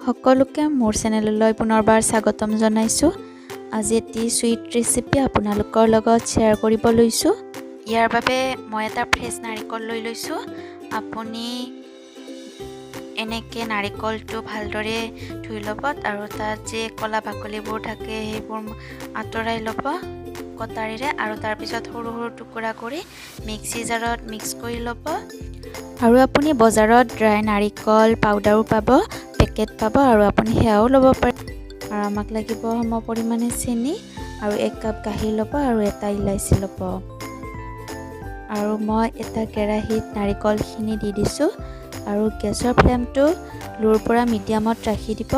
সকলোকে মোৰ চেনেললৈ পুনৰবাৰ স্বাগতম জনাইছোঁ। আজি এটি সুইট ৰেচিপি আপোনালোকৰ লগত শ্বেয়াৰ কৰিব লৈছোঁ। ইয়াৰ বাবে মই এটা ফ্ৰেছ নাৰিকল লৈ লৈছোঁ। আপুনি এনেকৈ নাৰিকলটো ভালদৰে ধুই ল'ব আৰু তাত যে কলা বাকলিবোৰ থাকে সেইবোৰ আঁতৰাই ল'ব কটাৰীৰে আৰু তাৰপিছত সৰু সৰু টুকুৰা কৰি মিক্সি জাৰত মিক্স কৰি ল'ব। আৰু আপুনি বজাৰত ড্ৰাই নাৰিকল পাউডাৰো পাব, পেকেট পাব আৰু আপুনি সেয়াও ল'ব পাৰে। আৰু আমাক লাগিব সম পৰিমাণে চেনি আৰু 1 কাপ গাখীৰ ল'ব আৰু এটা ইলাচি ল'ব। আৰু মই এটা কেৰাহীত নাৰিকলখিনি দি দিছোঁ আৰু গেছৰ ফ্লেমটো লোৰ পৰা মিডিয়ামত ৰাখি দিব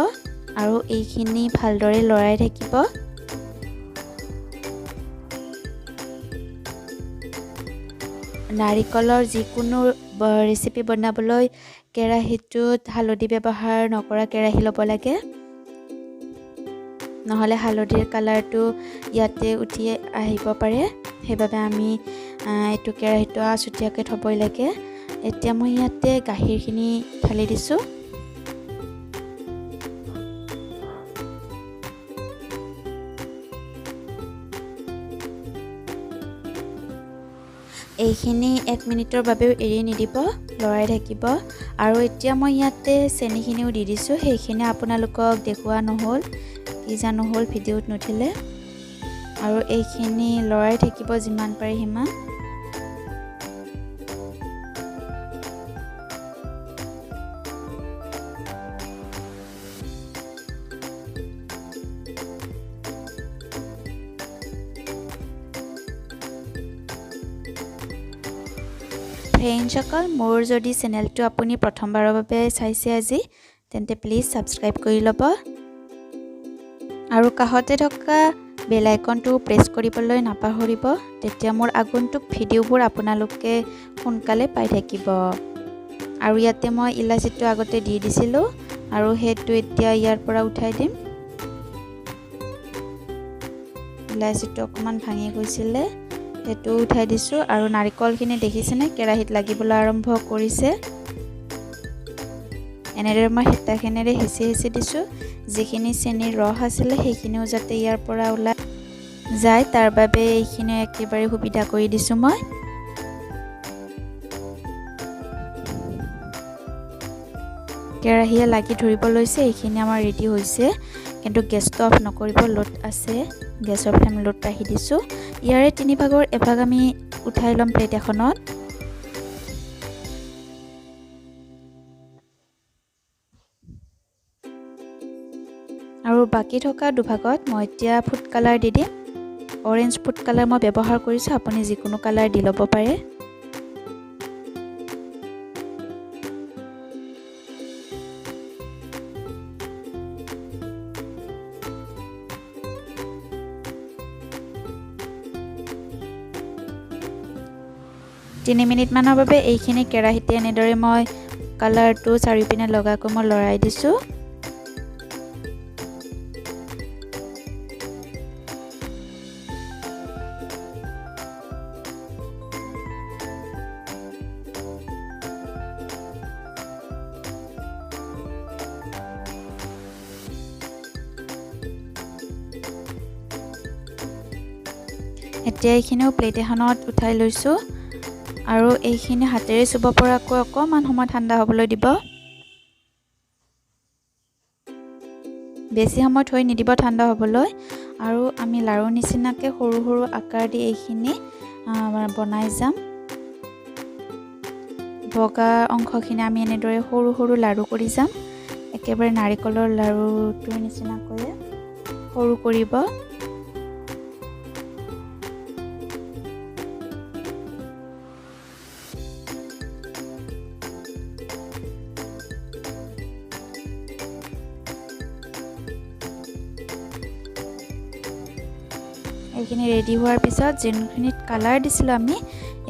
আৰু এইখিনি ভালদৰে লৰাই থাকিব। নাৰিকলৰ যিকোনো ৰেচিপি বনাবলৈ কেৰাহীটোত হালধি ব্যৱহাৰ নকৰা কেৰাহী ল'ব লাগে, নহ'লে হালধিৰ কালাৰটো ইয়াতে উঠি আহিব পাৰে। সেইবাবে আমি এইটো কেৰাহীটো আছুতীয়াকৈ থ'বই লাগে। এতিয়া মই ইয়াতে গাখীৰখিনি ঢালি দিছোঁ। এইখিনি 1 মিনিটৰ বাবেও এৰি নিদিব, লৰাই থাকিব। আৰু এতিয়া মই ইয়াতে চেনিখিনিও দি দিছোঁ। সেইখিনি আপোনালোকক দেখুওৱা নহ'ল, কি জানো হ'ল ভিডিঅ'ত নুঠিলে। আৰু এইখিনি লৰাই থাকিব যিমান পাৰে সিমান। ফ্ৰেণ্ডসকল, মোৰ যদি চেনেলটো আপুনি প্ৰথমবাৰৰ বাবে চাইছে আজি, তেন্তে প্লিজ ছাবস্ক্ৰাইব কৰি ল'ব আৰু কাষতে থকা বেল আইকনটো প্ৰেছ কৰিবলৈ নাপাহৰিব। তেতিয়া মোৰ আগন্তুক ভিডিঅ'বোৰ আপোনালোকে সোনকালে পাই থাকিব। আৰু ইয়াতে মই ইলাচিটো আগতে দি দিছিলোঁ আৰু সেইটো এতিয়া ইয়াৰ পৰা উঠাই দিম। ইলাচিটো অকণমান ভাঙি গৈছিলে, সেইটো উঠাই দিছোঁ। আৰু নাৰিকলখিনি দেখিছেনে কেৰাহীত লাগিবলৈ আৰম্ভ কৰিছে। এনেদৰে মই হেতাখনেৰে হেঁচি হেঁচি দিছোঁ। যিখিনি চেনিৰ ৰস আছিলে সেইখিনিও যাতে ইয়াৰ পৰা ওলাই যায়, তাৰ বাবে এইখিনি একেবাৰে সুবিধা কৰি দিছোঁ মই। কেৰাহীয়ে লাগি ধৰিব লৈছে, এইখিনি আমাৰ ৰেডি হৈছে। কিন্তু গেছটো অফ নকৰিব, লোড আছে, গেছৰ ফ্লেম লোড ৰাখি দিছোঁ। ইয়াৰে 3 ভাগৰ এভাগ আমি উঠাই ল'ম প্লেট এখনত। আৰু বাকী থকা 2 ভাগত মই এতিয়া ফুড কালাৰ দি দিম। অৰেঞ্জ ফুড কালাৰ মই ব্যৱহাৰ কৰিছোঁ, আপুনি যিকোনো কালাৰ দি ল'ব পাৰে। তিনি মিনিটমানৰ বাবে এইখিনি কেৰাহীতে এনেদৰে মই কালাৰটো চাৰিওপিনে লগাকৈ মই লৰাই দিছোঁ। এতিয়া এইখিনিও প্লেট এখনত উঠাই লৈছোঁ আৰু এইখিনি হাতেৰে চুব পৰাকৈ অকণমান সময় ঠাণ্ডা হ'বলৈ দিব। বেছি সময় থৈ নিদিব ঠাণ্ডা হ'বলৈ। আৰু আমি লাৰু নিচিনাকৈ সৰু সৰু আকাৰ দি এইখিনি বনাই যাম। বগা অংশখিনি আমি এনেদৰে সৰু সৰু লাৰু কৰি যাম। একেবাৰে নাৰিকলৰ লাৰুটোৰ নিচিনাকৈ সৰু কৰিব। এইখিনি ৰেডি হোৱাৰ পিছত যোনখিনিত কালাৰ দিছিলোঁ আমি,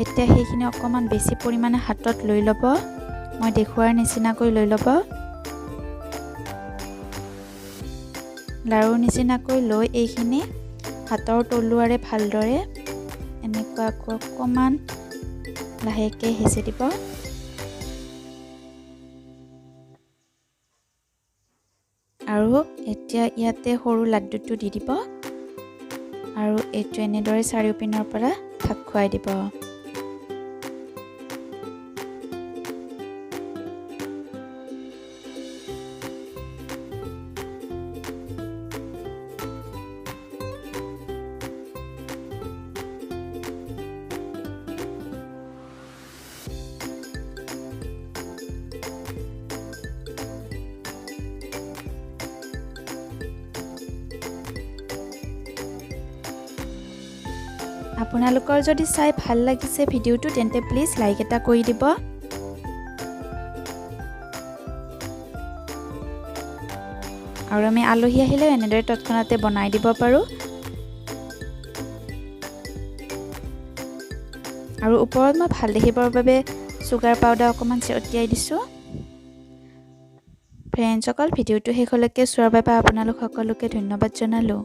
এতিয়া সেইখিনি অকণমান বেছি পৰিমাণে হাতত লৈ ল'ব। মই দেখুওৱাৰ নিচিনাকৈ লৈ ল'ব। লাৰু নিচিনাকৈ লৈ এইখিনি হাতৰ তলুৱাৰে ভালদৰে এনেকুৱাকৈ অকণমান লাহেকৈ হেঁচি দিব। আৰু এইখিনি ৰেডি হোৱাৰ পিছত যোনখিনিত কালাৰ দিছিলোঁ আমি, এতিয়া সেইখিনি অকণমান বেছি পৰিমাণে হাতত লৈ ল'ব। মই দেখুওৱাৰ নিচিনাকৈ লৈ ল'ব। লাৰু নিচিনাকৈ লৈ এইখিনি হাতৰ তলুৱাৰে ভালদৰে এনেকুৱাকৈ অকণমান লাহেকৈ হেঁচি দিব। আৰু এতিয়া ইয়াতে সৰু লাড্ডুটো দি দিব আৰু এইটো এনেদৰে চাৰিওপিনৰ পৰা ঢাক খুৱাই দিব। আপোনালোকৰ যদি চাই ভাল লাগিছে ভিডিওটো তেন্তে প্লিজ লাইক এটা কৰি দিব। আৰু আমি আলহী আহিলে এনেদৰে তৎক্ষণাতে বনাই দিব পাৰোঁ। আৰু ওপৰত মই ভাল দেখিবৰ বাবে চুগাৰ পাউডাৰ অকণমান ছটিয়াই দিছোঁ। ফ্ৰেণ্ডসকল, ভিডিওটো শেষলৈকে চোৱাৰ বাবে আপোনালোক সকলোকে ধন্যবাদ জনালোঁ।